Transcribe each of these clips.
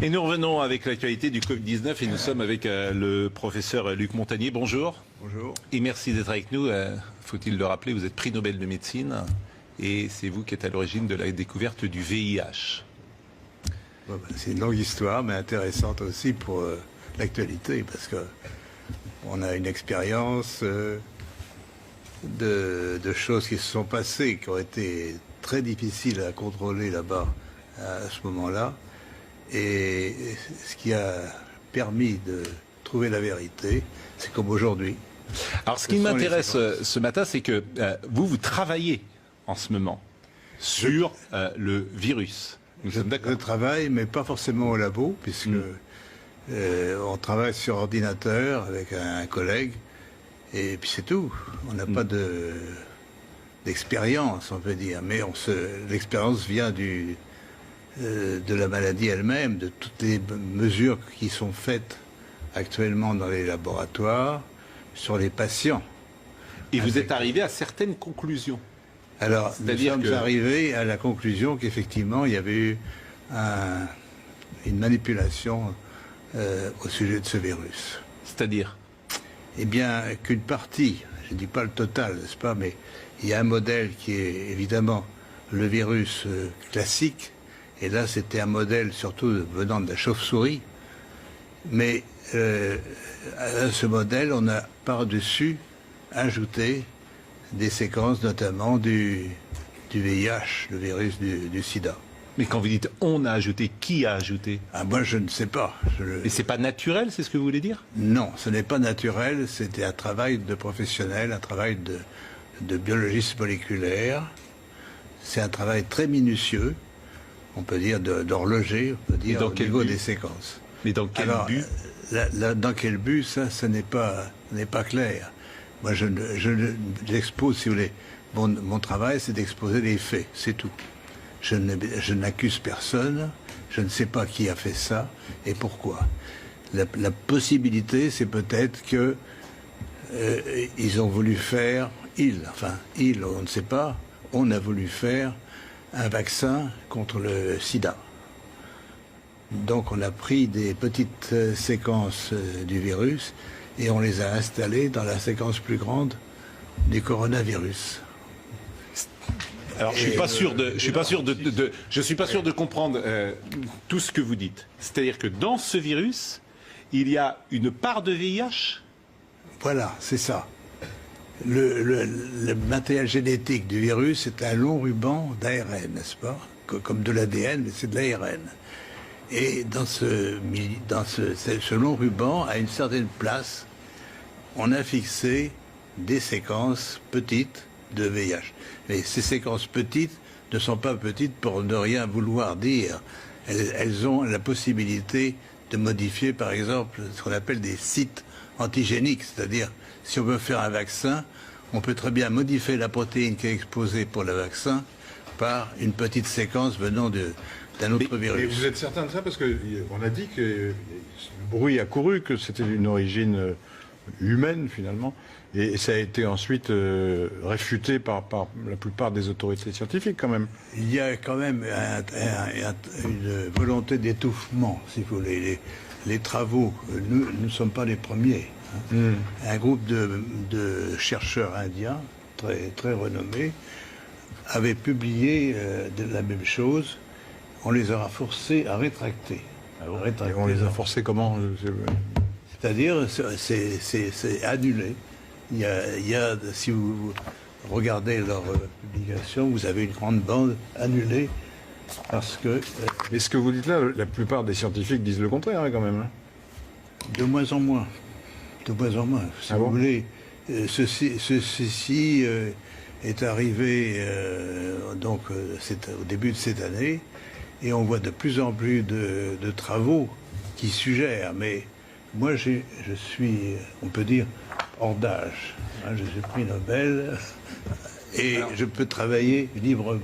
Et nous revenons avec l'actualité du Covid-19 et nous sommes avec le professeur Luc Montagnier. Bonjour. Bonjour. Et merci d'être avec nous. Faut-il le rappeler, vous êtes prix Nobel de médecine et c'est vous qui êtes à l'origine de la découverte du VIH. Bon, c'est une longue histoire, mais intéressante aussi pour l'actualité, parce que on a une expérience de choses qui se sont passées, qui ont été très difficiles à contrôler là-bas à ce moment-là. Et ce qui a permis de trouver la vérité, c'est comme aujourd'hui. Alors ce qui m'intéresse ce matin, c'est que vous travaillez en ce moment sur le virus. Je travaille, mais pas forcément au labo, puisque on travaille sur ordinateur avec un collègue, et puis c'est tout. On n'a pas d'expérience, on peut dire, mais l'expérience vient de la maladie elle-même, de toutes les mesures qui sont faites actuellement dans les laboratoires sur les patients. Et vous êtes arrivé à certaines conclusions. Alors, nous sommes arrivés à la conclusion qu'effectivement, il y avait eu une manipulation au sujet de ce virus. C'est-à-dire? Eh bien, qu'une partie, je ne dis pas le total, n'est-ce pas, mais il y a un modèle qui est évidemment le virus classique, et là c'était un modèle surtout venant de la chauve-souris, mais à ce modèle on a par-dessus ajouté des séquences notamment du VIH, le virus du sida. Mais quand vous dites on a ajouté, qui a ajouté? Moi je ne sais pas. Et c'est pas naturel, c'est ce que vous voulez dire? Non, ce n'est pas naturel, c'était un travail de professionnel, un travail de biologiste moléculaire. C'est un travail très minutieux, on peut dire d'horloger, on peut dire au niveau des séquences. Mais dans quel but? Dans quel but, ça n'est pas clair. Moi j'expose, si vous voulez, mon travail c'est d'exposer les faits, c'est tout. Je n'accuse personne, je ne sais pas qui a fait ça et pourquoi. La possibilité, c'est peut-être que ils ont voulu faire, on ne sait pas, on a voulu faire un vaccin contre le sida. Donc on a pris des petites séquences du virus et on les a installées dans la séquence plus grande du coronavirus. Alors je suis pas sûr de comprendre tout ce que vous dites. C'est-à-dire que dans ce virus, il y a une part de VIH? Voilà, c'est ça. Le matériel génétique du virus est un long ruban d'ARN, n'est-ce pas? Comme de l'ADN, mais c'est de l'ARN. Et dans ce long ruban, à une certaine place, on a fixé des séquences petites de VIH. Mais ces séquences petites ne sont pas petites pour ne rien vouloir dire. Elles ont la possibilité de modifier, par exemple, ce qu'on appelle des sites antigéniques. C'est-à-dire, si on veut faire un vaccin, on peut très bien modifier la protéine qui est exposée pour le vaccin par une petite séquence venant d'un autre virus. Mais vous êtes certain de ça? Parce qu'on a dit que le bruit a couru, que c'était d'une origine humaine, finalement. Et ça a été ensuite réfuté par la plupart des autorités scientifiques, quand même. Il y a quand même une volonté d'étouffement, si vous voulez. Les travaux, nous ne sommes pas les premiers. Un groupe de chercheurs indiens, très, très renommés, avait publié la même chose. On les aura forcés à rétracter. Et on les a forcés comment? C'est-à-dire, c'est annulé. Il y a, si vous regardez leur publication, vous avez une grande bande annulée parce que... Mais ce que vous dites là, la plupart des scientifiques disent le contraire, quand même. De moins en moins. De moins en moins. Si vous voulez, ceci est arrivé au début de cette année et on voit de plus en plus de travaux qui suggèrent, mais moi je suis, on peut dire, hors d'âge. Je suis prix Nobel et je peux travailler librement.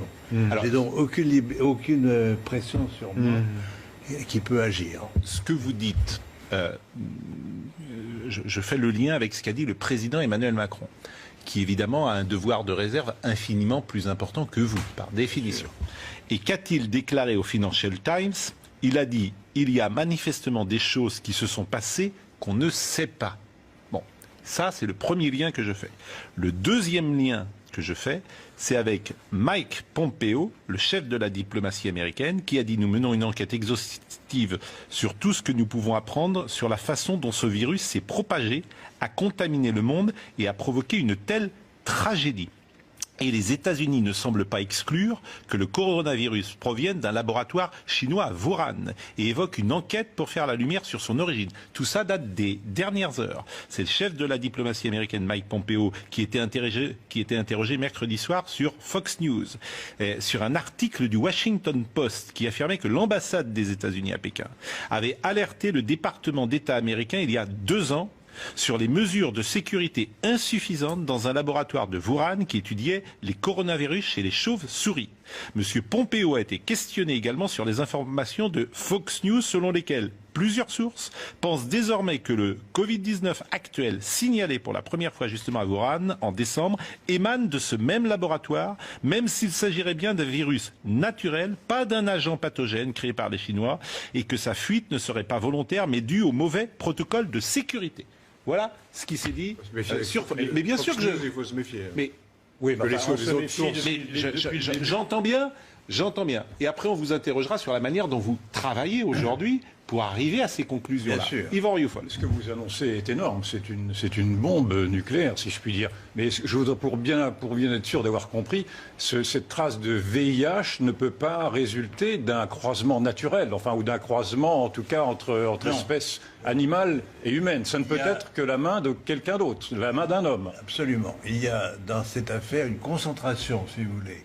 J'ai donc aucune pression sur moi qui peut agir. Ce que vous dites, je fais le lien avec ce qu'a dit le président Emmanuel Macron, qui évidemment a un devoir de réserve infiniment plus important que vous, par définition. Et qu'a-t-il déclaré au Financial Times? Il a dit il y a manifestement des choses qui se sont passées qu'on ne sait pas. Bon, ça c'est le premier lien que je fais. Le deuxième lien que je fais, c'est avec Mike Pompeo, le chef de la diplomatie américaine, qui a dit: nous menons une enquête exhaustive sur tout ce que nous pouvons apprendre sur la façon dont ce virus s'est propagé, a contaminé le monde et a provoqué une telle tragédie. Et les États-Unis ne semblent pas exclure que le coronavirus provienne d'un laboratoire chinois à Wuhan et évoquent une enquête pour faire la lumière sur son origine. Tout ça date des dernières heures. C'est le chef de la diplomatie américaine, Mike Pompeo, qui était interrogé mercredi soir sur Fox News, sur un article du Washington Post qui affirmait que l'ambassade des États-Unis à Pékin avait alerté le département d'État américain il y a 2 ans sur les mesures de sécurité insuffisantes dans un laboratoire de Wuhan qui étudiait les coronavirus chez les chauves-souris. Monsieur Pompeo a été questionné également sur les informations de Fox News selon lesquelles plusieurs sources pensent désormais que le Covid-19 actuel, signalé pour la première fois justement à Wuhan en décembre, émane de ce même laboratoire, même s'il s'agirait bien d'un virus naturel, pas d'un agent pathogène créé par les Chinois, et que sa fuite ne serait pas volontaire mais due au mauvais protocole de sécurité. Voilà ce qui s'est dit. Mais bien sûr que il faut se méfier. Mais oui, que les autres sources. j'entends bien. Et après, on vous interrogera sur la manière dont vous travaillez aujourd'hui pour arriver à ces conclusions-là. Bien sûr. Yvan Rioufol. Ce que vous annoncez est énorme. C'est une bombe nucléaire, si je puis dire. Mais je voudrais, pour bien être sûr d'avoir compris, cette trace de VIH ne peut pas résulter d'un croisement naturel, enfin, ou d'un croisement, en tout cas, entre espèces animales et humaines. Ça ne peut être que la main de quelqu'un d'autre, la main d'un homme. Absolument. Il y a dans cette affaire une concentration, si vous voulez.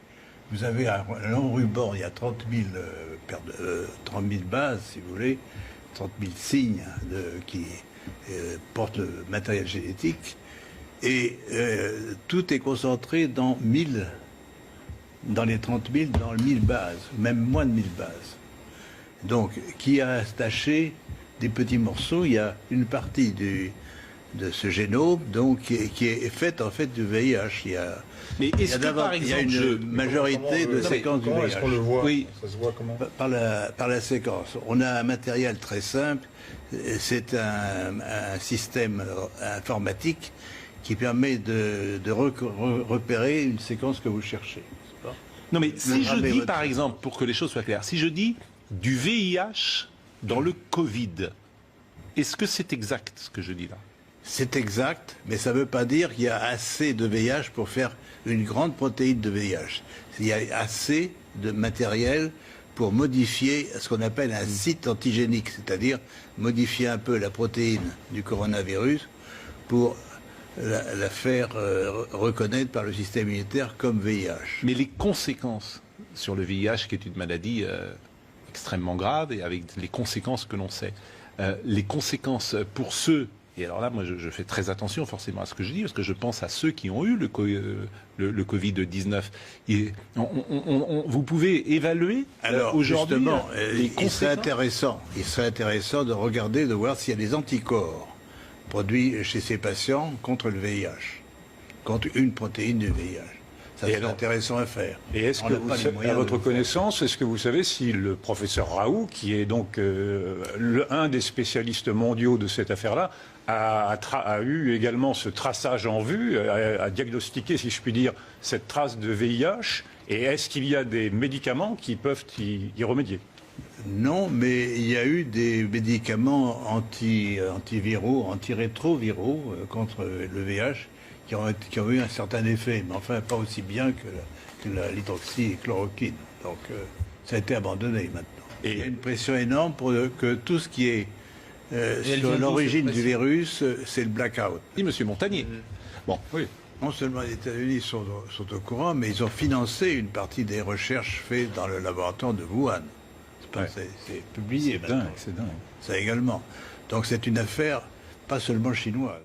Vous avez un long ruban, il y a 30 000 bases, si vous voulez, 30 000 signes qui portent le matériel génétique, et tout est concentré dans les 30 000, dans 1000 bases, même moins de 1000 bases. Donc, qui a attaché des petits morceaux, il y a une partie de ce génome donc, qui est faite en fait du VIH. Mais est-ce que, par exemple, il y a une majorité de séquences du VIH. Est-ce qu'on le voit? Oui. Ça se voit comment? Par la séquence. On a un matériel très simple. C'est un système informatique qui permet de repérer une séquence que vous cherchez. Non, mais si je dis, par exemple, pour que les choses soient claires, si je dis du VIH dans le Covid, est-ce que c'est exact ce que je dis là? C'est exact, mais ça ne veut pas dire qu'il y a assez de VIH pour faire une grande protéine de VIH. Il y a assez de matériel pour modifier ce qu'on appelle un site antigénique, c'est-à-dire modifier un peu la protéine du coronavirus pour la faire reconnaître par le système immunitaire comme VIH. Mais les conséquences sur le VIH, qui est une maladie extrêmement grave, et avec les conséquences que l'on sait, les conséquences pour ceux... Et alors là, moi, je fais très attention forcément à ce que je dis, parce que je pense à ceux qui ont eu le Covid-19. Vous pouvez évaluer aujourd'hui les conséquences. Il serait intéressant de regarder, de voir s'il y a des anticorps produits chez ces patients contre le VIH, contre une protéine du VIH. Ça serait intéressant à faire. Et est-ce que vous savez, à votre connaissance, est-ce que vous savez si le professeur Raoult, qui est donc un des spécialistes mondiaux de cette affaire-là, a eu également ce traçage en vue, a diagnostiqué, si je puis dire, cette trace de VIH, et est-ce qu'il y a des médicaments qui peuvent y remédier? Non, mais il y a eu des médicaments antiviraux, antirétroviraux contre le VIH qui ont eu un certain effet, mais enfin pas aussi bien que l'hydroxychloroquine. Donc ça a été abandonné maintenant. Et il y a une pression énorme pour que tout ce qui est sur l'origine du virus, c'est le blackout. Oui, monsieur Montagnier. Bon, oui. Non seulement les États-Unis sont au courant, mais ils ont financé une partie des recherches faites dans le laboratoire de Wuhan. C'est publié maintenant. C'est dingue. Ça également. Donc c'est une affaire pas seulement chinoise.